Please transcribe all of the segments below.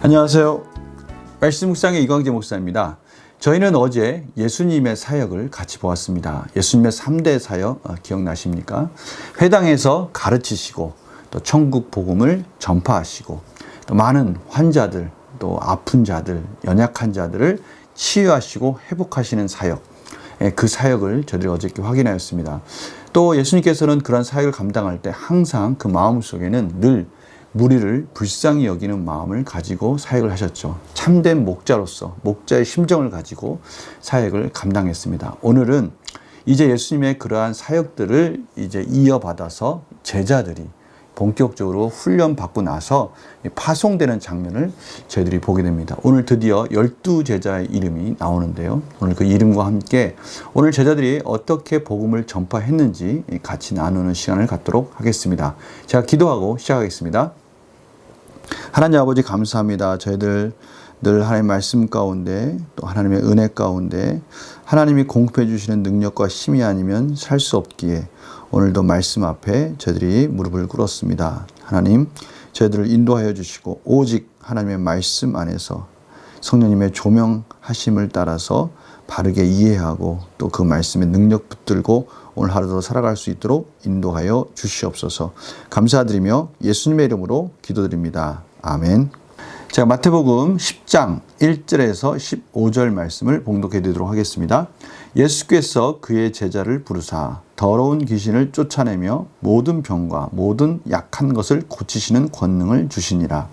안녕하세요. 말씀 묵상의 이광재 목사입니다. 저희는 어제 예수님의 사역을 같이 보았습니다. 예수님의 3대 사역 기억나십니까? 회당에서 가르치시고 또 천국 복음을 전파하시고 또 많은 환자들, 또 아픈 자들, 연약한 자들을 치유하시고 회복하시는 사역, 그 사역을 저희들이 어저께 확인하였습니다. 또 예수님께서는 그런 사역을 감당할 때 항상 그 마음속에는 늘 무리를 불쌍히 여기는 마음을 가지고 사역을 하셨죠. 참된 목자로서 목자의 심정을 가지고 사역을 감당했습니다. 오늘은 이제 예수님의 그러한 사역들을 이제 이어받아서 제자들이 본격적으로 훈련받고 나서 파송되는 장면을 저희들이 보게 됩니다. 오늘 드디어 12제자의 이름이 나오는데요. 오늘 그 이름과 함께 오늘 제자들이 어떻게 복음을 전파했는지 같이 나누는 시간을 갖도록 하겠습니다. 제가 기도하고 시작하겠습니다. 하나님 아버지 감사합니다. 저희들 늘 하나님의 말씀 가운데 또 하나님의 은혜 가운데 하나님이 공급해 주시는 능력과 힘이 아니면 살 수 없기에 오늘도 말씀 앞에 저희들이 무릎을 꿇었습니다. 하나님 저희들을 인도하여 주시고 오직 하나님의 말씀 안에서 성령님의 조명하심을 따라서 바르게 이해하고 또 그 말씀의 능력 붙들고 오늘 하루도 살아갈 수 있도록 인도하여 주시옵소서. 감사드리며 예수님의 이름으로 기도드립니다. 아멘. 제가 마태복음 10장 1절에서 15절 말씀을 봉독해 드리도록 하겠습니다. 예수께서 그의 제자를 부르사 더러운 귀신을 쫓아내며 모든 병과 모든 약한 것을 고치시는 권능을 주시니라.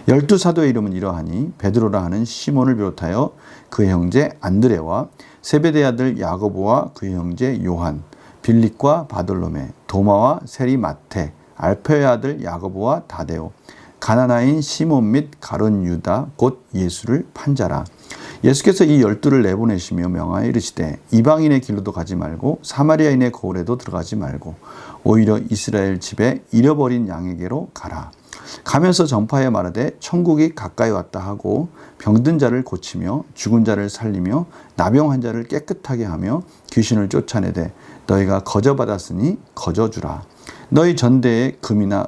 12사도의 이름은 이러하니 베드로라 하는 시몬을 비롯하여 그의 형제 안드레와 세베대의 아들 야고보와 그의 형제 요한, 빌립과 바돌로메, 도마와 세리 마태, 알페의 아들 야고보와 다데오, 가나나인 시몬 및 가룟 유다 곧 예수를 판 자라. 예수께서 이 12를 내보내시며 명하여 이르시되 이방인의 길로도 가지 말고 사마리아인의 고을에도 들어가지 말고 오히려 이스라엘 집에 잃어버린 양에게로 가라. 가면서 전파하여 말하되 천국이 가까이 왔다 하고 병든 자를 고치며 죽은 자를 살리며 나병 환자를 깨끗하게 하며 귀신을 쫓아내되 너희가 거저받았으니 거저주라. 너희 전대에 금이나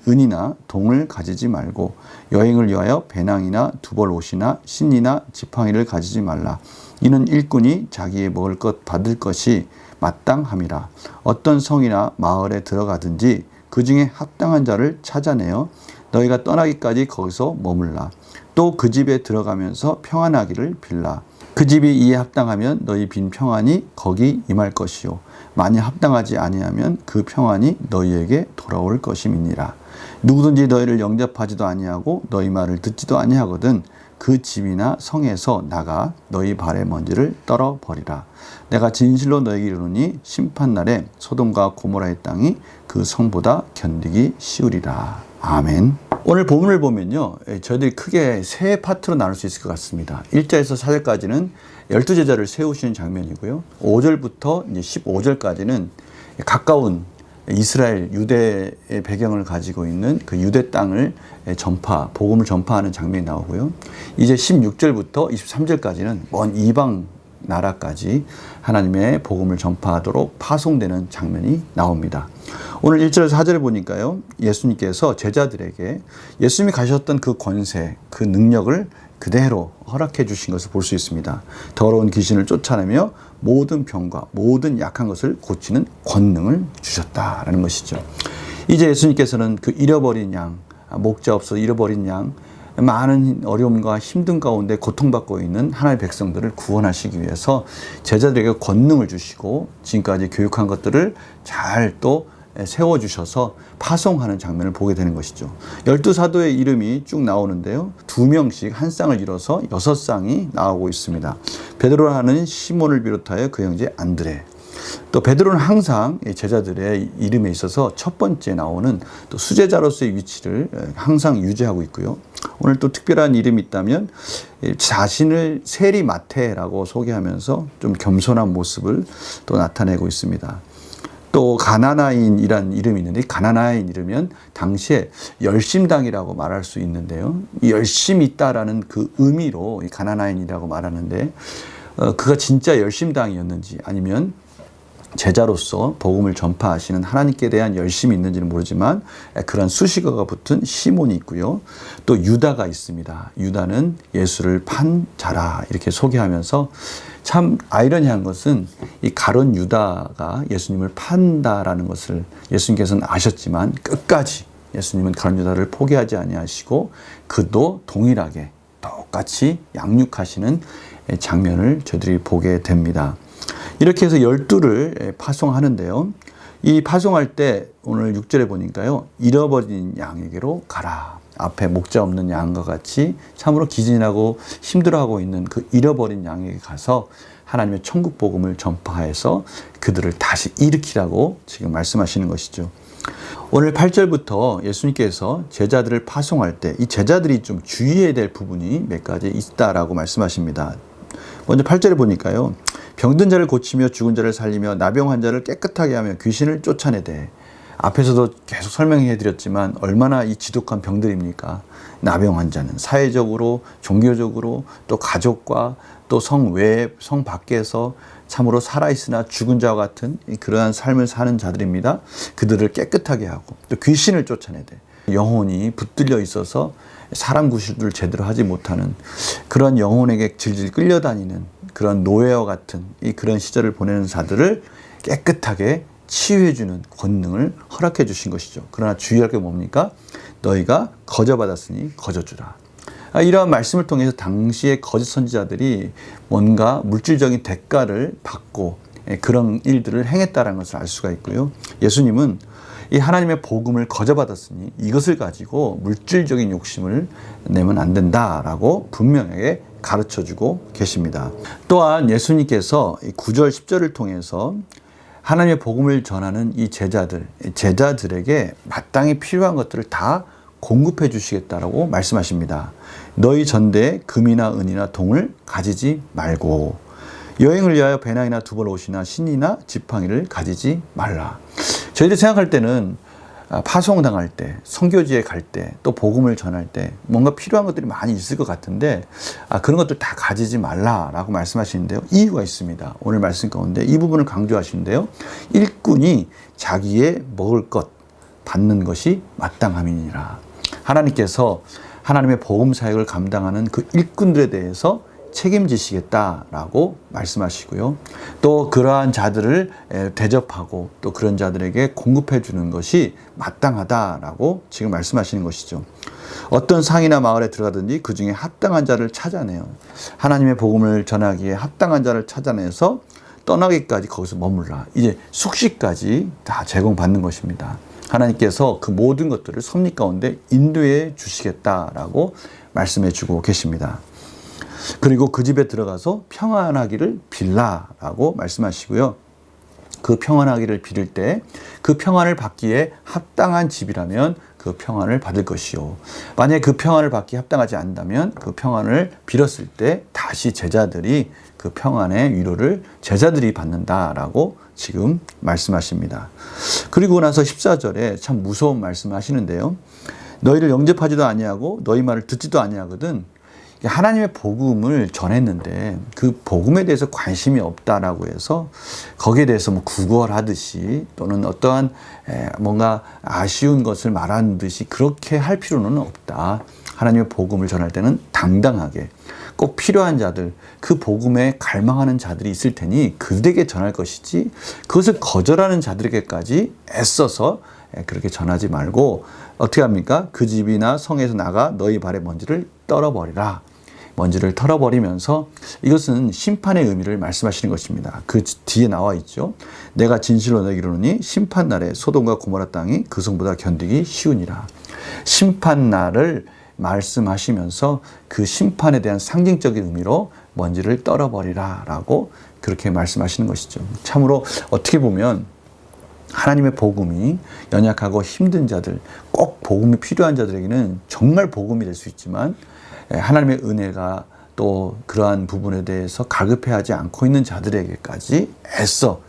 은이나 동을 가지지 말고 여행을 위하여 배낭이나 두벌 옷이나 신이나 지팡이를 가지지 말라. 이는 일꾼이 자기의 먹을 것 받을 것이 마땅함이라. 어떤 성이나 마을에 들어가든지 그 중에 합당한 자를 찾아내어 너희가 떠나기까지 거기서 머물라. 또 그 집에 들어가면서 평안하기를 빌라. 그 집이 이에 합당하면 너희 빈 평안이 거기 임할 것이요 만일 합당하지 아니하면 그 평안이 너희에게 돌아올 것임이니라. 누구든지 너희를 영접하지도 아니하고 너희 말을 듣지도 아니하거든 그 집이나 성에서 나가 너희 발의 먼지를 떨어버리라. 내가 진실로 너희에게 이르노니 심판날에 소돔과 고모라의 땅이 그 성보다 견디기 쉬우리라. 아멘. 오늘 본문을 보면요, 저희들이 크게 세 파트로 나눌 수 있을 것 같습니다. 1절에서 4절까지는 12제자를 세우시는 장면이고요. 5절부터 이제 15절까지는 가까운 이스라엘 유대의 배경을 가지고 있는 그 유대 땅을 복음을 전파하는 장면이 나오고요. 이제 16절부터 23절까지는 먼 이방 나라까지 하나님의 복음을 전파하도록 파송되는 장면이 나옵니다. 오늘 1절에서 4절에 보니까요, 예수님께서 제자들에게 예수님이 가셨던 그 권세, 그 능력을 그대로 허락해 주신 것을 볼 수 있습니다. 더러운 귀신을 쫓아내며 모든 병과 모든 약한 것을 고치는 권능을 주셨다라는 것이죠. 이제 예수님께서는 그 잃어버린 양, 목자 없어 잃어버린 양, 많은 어려움과 힘든 가운데 고통받고 있는 하나님의 백성들을 구원하시기 위해서 제자들에게 권능을 주시고 지금까지 교육한 것들을 잘 또 세워주셔서 파송하는 장면을 보게 되는 것이죠. 12사도의 이름이 쭉 나오는데요. 2명씩 한 쌍을 이뤄서 6쌍이 나오고 있습니다. 베드로라는 시몬을 비롯하여 그 형제 안드레. 또 베드로는 항상 제자들의 이름에 있어서 첫 번째 나오는 또 수제자로서의 위치를 항상 유지하고 있고요. 오늘 또 특별한 이름이 있다면 자신을 세리 마태라고 소개하면서 좀 겸손한 모습을 또 나타내고 있습니다. 또 가나나인이라는 이름이 있는데 가나나인 이르면 당시에 열심당이라고 말할 수 있는데요. 이 열심이 있다라는 그 의미로 이 가나나인이라고 말하는데 그가 진짜 열심당이었는지 아니면 제자로서 복음을 전파하시는 하나님께 대한 열심이 있는지는 모르지만 그런 수식어가 붙은 시몬이 있고요. 또 유다가 있습니다. 유다는 예수를 판 자라 이렇게 소개하면서 참 아이러니한 것은 이 가룟 유다가 예수님을 판다라는 것을 예수님께서는 아셨지만 끝까지 예수님은 가룟 유다를 포기하지 아니하시고 그도 동일하게 똑같이 양육하시는 장면을 저희들이 보게 됩니다. 이렇게 해서 12를 파송하는데요. 이 파송할 때 오늘 6절에 보니까요. 잃어버린 양에게로 가라. 앞에 목자 없는 양과 같이 참으로 기진하고 힘들어하고 있는 그 잃어버린 양에게 가서 하나님의 천국 복음을 전파해서 그들을 다시 일으키라고 지금 말씀하시는 것이죠. 오늘 8절부터 예수님께서 제자들을 파송할 때 이 제자들이 좀 주의해야 될 부분이 몇 가지 있다라고 말씀하십니다. 먼저 8절에 보니까요. 병든 자를 고치며 죽은 자를 살리며 나병 환자를 깨끗하게 하며 귀신을 쫓아내되 앞에서도 계속 설명해 드렸지만 얼마나 이 지독한 병들입니까? 나병 환자는 사회적으로 종교적으로 또 가족과 또 성 외, 성 밖에서 참으로 살아있으나 죽은 자와 같은 그러한 삶을 사는 자들입니다. 그들을 깨끗하게 하고 또 귀신을 쫓아내되 영혼이 붙들려 있어서 사람 구실을 제대로 하지 못하는 그런 영혼에게 질질 끌려다니는 그런 노예와 같은 그런 시절을 보내는 자들을 깨끗하게 치유해주는 권능을 허락해 주신 것이죠. 그러나 주의할 게 뭡니까? 너희가 거저받았으니 거저주라. 이러한 말씀을 통해서 당시의 거짓 선지자들이 뭔가 물질적인 대가를 받고 그런 일들을 행했다는 것을 알 수가 있고요. 예수님은 이 하나님의 복음을 거저받았으니 이것을 가지고 물질적인 욕심을 내면 안 된다라고 분명하게 가르쳐주고 계십니다. 또한 예수님께서 9절 10절을 통해서 하나님의 복음을 전하는 이 제자들에게 마땅히 필요한 것들을 다 공급해 주시겠다라고 말씀하십니다. 너희 전대에 금이나 은이나 동을 가지지 말고 여행을 위하여 배낭이나 두벌옷이나 신이나 지팡이를 가지지 말라. 저희들이 생각할 때는 파송당할 때, 선교지에 갈 때, 또 복음을 전할 때 뭔가 필요한 것들이 많이 있을 것 같은데 그런 것들 다 가지지 말라라고 말씀하시는데요. 이유가 있습니다. 오늘 말씀 가운데 이 부분을 강조하시는데요. 일꾼이 자기의 먹을 것 받는 것이 마땅함이니라. 하나님께서 하나님의 복음 사역을 감당하는 그 일꾼들에 대해서 책임지시겠다라고 말씀하시고요. 또 그러한 자들을 대접하고 또 그런 자들에게 공급해 주는 것이 마땅하다라고 지금 말씀하시는 것이죠. 어떤 상이나 마을에 들어가든지 그 중에 합당한 자를 찾아내요. 하나님의 복음을 전하기에 합당한 자를 찾아내서 떠나기까지 거기서 머물라. 이제 숙식까지 다 제공받는 것입니다. 하나님께서 그 모든 것들을 섭리 가운데 인도해 주시겠다라고 말씀해 주고 계십니다. 그리고 그 집에 들어가서 평안하기를 빌라라고 말씀하시고요. 그 평안하기를 빌을 때 그 평안을 받기에 합당한 집이라면 그 평안을 받을 것이요. 만약에 그 평안을 받기 합당하지 않다면 그 평안을 빌었을 때 다시 제자들이 그 평안의 위로를 제자들이 받는다라고 지금 말씀하십니다. 그리고 나서 14절에 참 무서운 말씀을 하시는데요. 너희를 영접하지도 아니하고 너희 말을 듣지도 아니하거든. 하나님의 복음을 전했는데 그 복음에 대해서 관심이 없다라고 해서 거기에 대해서 뭐 구걸하듯이 또는 어떠한 뭔가 아쉬운 것을 말하는 듯이 그렇게 할 필요는 없다. 하나님의 복음을 전할 때는 당당하게 꼭 필요한 자들, 그 복음에 갈망하는 자들이 있을 테니 그들에게 전할 것이지 그것을 거절하는 자들에게까지 애써서 그렇게 전하지 말고 어떻게 합니까? 그 집이나 성에서 나가 너희 발에 먼지를 떨어버리라. 먼지를 털어버리면서 이것은 심판의 의미를 말씀하시는 것입니다. 그 뒤에 나와 있죠. 내가 진실로 너에게 이르노니 심판날에 소돔과 고모라 땅이 그 성보다 견디기 쉬우니라. 심판날을 말씀하시면서 그 심판에 대한 상징적인 의미로 먼지를 떨어버리라 라고 그렇게 말씀하시는 것이죠. 참으로 어떻게 보면 하나님의 복음이 연약하고 힘든 자들, 꼭 복음이 필요한 자들에게는 정말 복음이 될 수 있지만 하나님의 은혜가 또 그러한 부분에 대해서 갈급해하지 않고 있는 자들에게까지 애써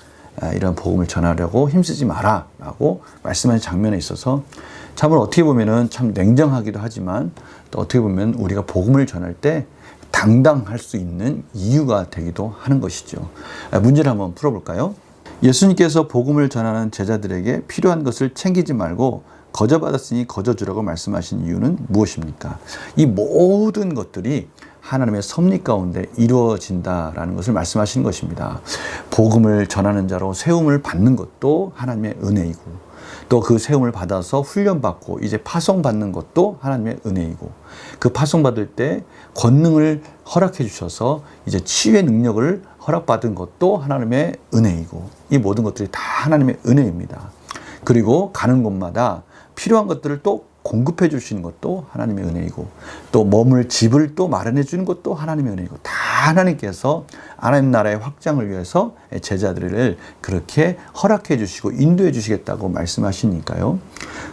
이런 복음을 전하려고 힘쓰지 마라 라고 말씀하는 장면에 있어서 참으로 어떻게 보면은 참 냉정하기도 하지만 또 어떻게 보면 우리가 복음을 전할 때 당당할 수 있는 이유가 되기도 하는 것이죠. 문제를 한번 풀어볼까요? 예수님께서 복음을 전하는 제자들에게 필요한 것을 챙기지 말고 거저 받았으니 거저 주라고 말씀하신 이유는 무엇입니까? 이 모든 것들이 하나님의 섭리 가운데 이루어진다라는 것을 말씀하시는 것입니다. 복음을 전하는 자로 세움을 받는 것도 하나님의 은혜이고, 또 그 세움을 받아서 훈련받고 이제 파송받는 것도 하나님의 은혜이고, 그 파송받을 때 권능을 허락해 주셔서 이제 치유의 능력을 허락받은 것도 하나님의 은혜이고, 이 모든 것들이 다 하나님의 은혜입니다. 그리고 가는 곳마다 필요한 것들을 또 공급해 주시는 것도 하나님의 은혜이고, 또 머물 집을 또 마련해 주는 것도 하나님의 은혜이고, 다 하나님께서 하나님 나라의 확장을 위해서 제자들을 그렇게 허락해 주시고 인도해 주시겠다고 말씀하시니까요.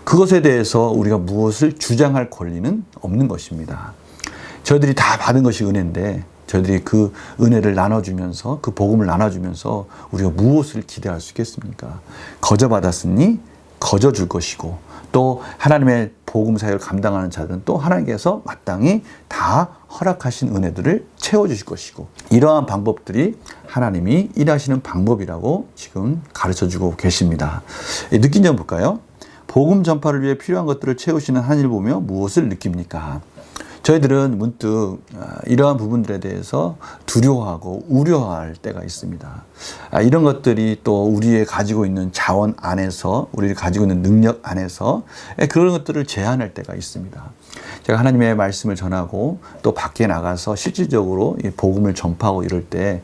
그것에 대해서 우리가 무엇을 주장할 권리는 없는 것입니다. 저희들이 다 받은 것이 은혜인데, 저희들이 그 은혜를 나눠주면서, 그 복음을 나눠주면서 우리가 무엇을 기대할 수 있겠습니까? 거저 받았으니 거저 줄 것이고, 또 하나님의 복음 사역을 감당하는 자들은 또 하나님께서 마땅히 다 허락하신 은혜들을 채워주실 것이고, 이러한 방법들이 하나님이 일하시는 방법이라고 지금 가르쳐주고 계십니다. 느낀 점 볼까요? 복음 전파를 위해 필요한 것들을 채우시는 하나님을 보며 무엇을 느낍니까? 저희들은 문득 이러한 부분들에 대해서 두려워하고 우려할 때가 있습니다. 이런 것들이 또 우리의 가지고 있는 자원 안에서, 우리가 가지고 있는 능력 안에서 그런 것들을 제한할 때가 있습니다. 제가 하나님의 말씀을 전하고 또 밖에 나가서 실질적으로 복음을 전파하고 이럴 때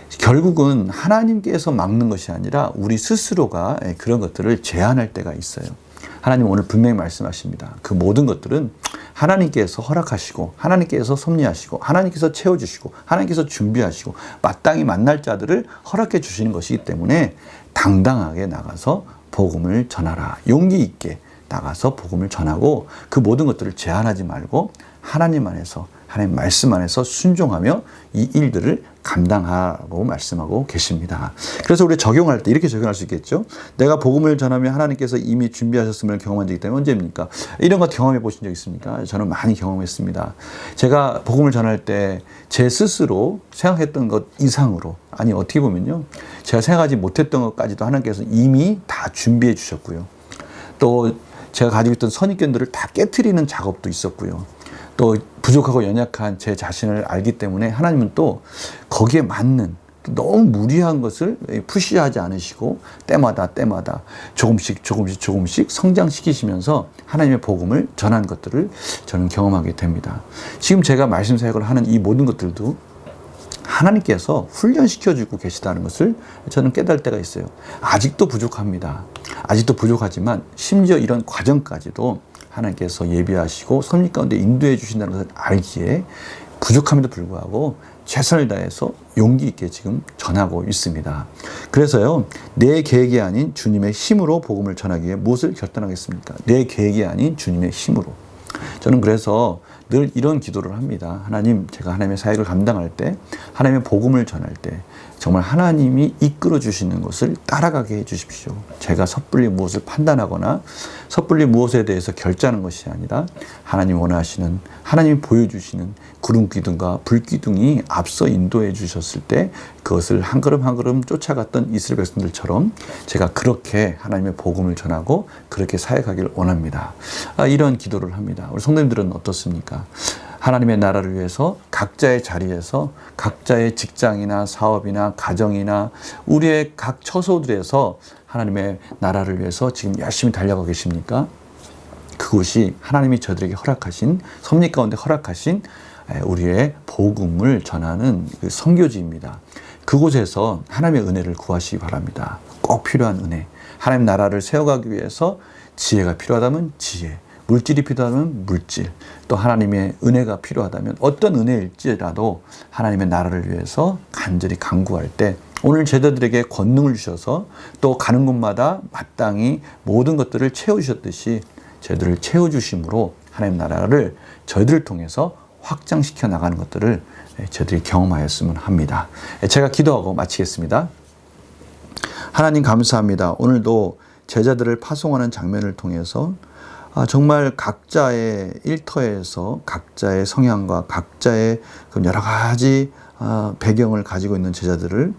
결국은 하나님께서 막는 것이 아니라 우리 스스로가 그런 것들을 제한할 때가 있어요. 하나님 오늘 분명히 말씀하십니다. 그 모든 것들은 하나님께서 허락하시고, 하나님께서 섭리하시고, 하나님께서 채워주시고, 하나님께서 준비하시고, 마땅히 만날 자들을 허락해 주시는 것이기 때문에 당당하게 나가서 복음을 전하라. 용기 있게 나가서 복음을 전하고, 그 모든 것들을 제한하지 말고 하나님 안에서, 하나님 말씀 안에서 순종하며 이 일들을 감당하라고 말씀하고 계십니다. 그래서 우리 적용할 때 이렇게 적용할 수 있겠죠. 내가 복음을 전하며 하나님께서 이미 준비하셨음을 경험한 적이 때문에 언제입니까? 이런 거 경험해 보신 적 있습니까? 저는 많이 경험했습니다. 제가 복음을 전할 때 제 스스로 생각했던 것 이상으로, 아니 어떻게 보면요, 제가 생각하지 못했던 것까지도 하나님께서 이미 다 준비해 주셨고요. 또 제가 가지고 있던 선입견들을 다 깨트리는 작업도 있었고요. 또 부족하고 연약한 제 자신을 알기 때문에 하나님은 또 거기에 맞는, 너무 무리한 것을 푸시하지 않으시고 때마다 조금씩 성장시키시면서 하나님의 복음을 전한 것들을 저는 경험하게 됩니다. 지금 제가 말씀 사역을 하는 이 모든 것들도 하나님께서 훈련시켜주고 계시다는 것을 저는 깨달을 때가 있어요. 아직도 부족합니다. 아직도 부족하지만 심지어 이런 과정까지도 하나님께서 예비하시고 섭리 가운데 인도해 주신다는 것을 알기에 부족함에도 불구하고 최선을 다해서 용기 있게 지금 전하고 있습니다. 그래서요, 내 계획이 아닌 주님의 힘으로 복음을 전하기 위해 무엇을 결단하겠습니까? 내 계획이 아닌 주님의 힘으로. 저는 그래서 늘 이런 기도를 합니다. 하나님, 제가 하나님의 사역을 감당할 때, 하나님의 복음을 전할 때 정말 하나님이 이끌어 주시는 것을 따라가게 해 주십시오. 제가 섣불리 무엇을 판단하거나 섣불리 무엇에 대해서 결정하는 것이 아니라 하나님 원하시는, 하나님이 보여주시는 구름 기둥과 불 기둥이 앞서 인도해 주셨을 때 그것을 한 걸음 한 걸음 쫓아갔던 이스라엘 백성들처럼 제가 그렇게 하나님의 복음을 전하고 그렇게 사역하기를 원합니다. 이런 기도를 합니다. 우리 성도님들은 어떻습니까? 하나님의 나라를 위해서 각자의 자리에서, 각자의 직장이나 사업이나 가정이나 우리의 각 처소들에서 하나님의 나라를 위해서 지금 열심히 달려가고 계십니까? 그것이 하나님이 저들에게 허락하신, 섭리 가운데 허락하신 우리의 복음을 전하는 그 선교지입니다. 그곳에서 하나님의 은혜를 구하시기 바랍니다. 꼭 필요한 은혜. 하나님 나라를 세워가기 위해서 지혜가 필요하다면 지혜, 물질이 필요하다면 물질, 또 하나님의 은혜가 필요하다면 어떤 은혜일지라도 하나님의 나라를 위해서 간절히 간구할 때 오늘 제자들에게 권능을 주셔서 또 가는 곳마다 마땅히 모든 것들을 채우셨듯이 저희들을 채워주심으로 하나님 나라를 저희들을 통해서 확장시켜 나가는 것들을 저희들이 경험하였으면 합니다. 제가 기도하고 마치겠습니다. 하나님 감사합니다. 오늘도 제자들을 파송하는 장면을 통해서 정말 각자의 일터에서 각자의 성향과 각자의 여러 가지 배경을 가지고 있는 제자들을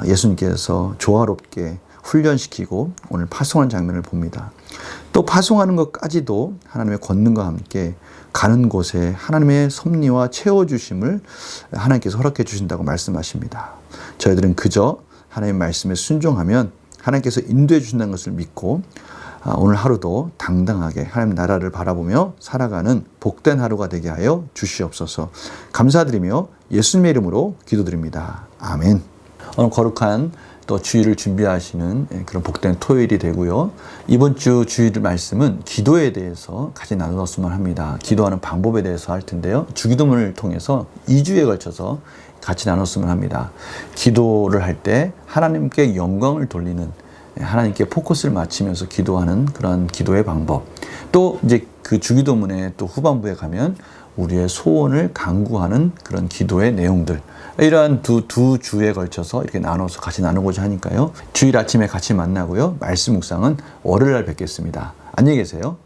예수님께서 조화롭게 훈련시키고 오늘 파송하는 장면을 봅니다. 또 파송하는 것까지도 하나님의 권능과 함께 가는 곳에 하나님의 섭리와 채워주심을 하나님께서 허락해 주신다고 말씀하십니다. 저희들은 그저 하나님의 말씀에 순종하면 하나님께서 인도해 주신다는 것을 믿고 오늘 하루도 당당하게 하나님 나라를 바라보며 살아가는 복된 하루가 되게 하여 주시옵소서. 감사드리며 예수님의 이름으로 기도드립니다. 아멘. 오늘 거룩한 또 주일을 준비하시는 그런 복된 토요일이 되고요. 이번 주 주일 말씀은 기도에 대해서 같이 나누었으면 합니다. 기도하는 방법에 대해서 할 텐데요. 주기도문을 통해서 2주에 걸쳐서 같이 나눴으면 합니다. 기도를 할 때 하나님께 영광을 돌리는, 하나님께 포커스를 맞추면서 기도하는 그런 기도의 방법. 또 이제 그 주기도문의 또 후반부에 가면 우리의 소원을 간구하는 그런 기도의 내용들. 이러한 두 주에 걸쳐서 이렇게 나눠서 같이 나누고자 하니까요. 주일 아침에 같이 만나고요. 말씀 묵상은 월요일 날 뵙겠습니다. 안녕히 계세요.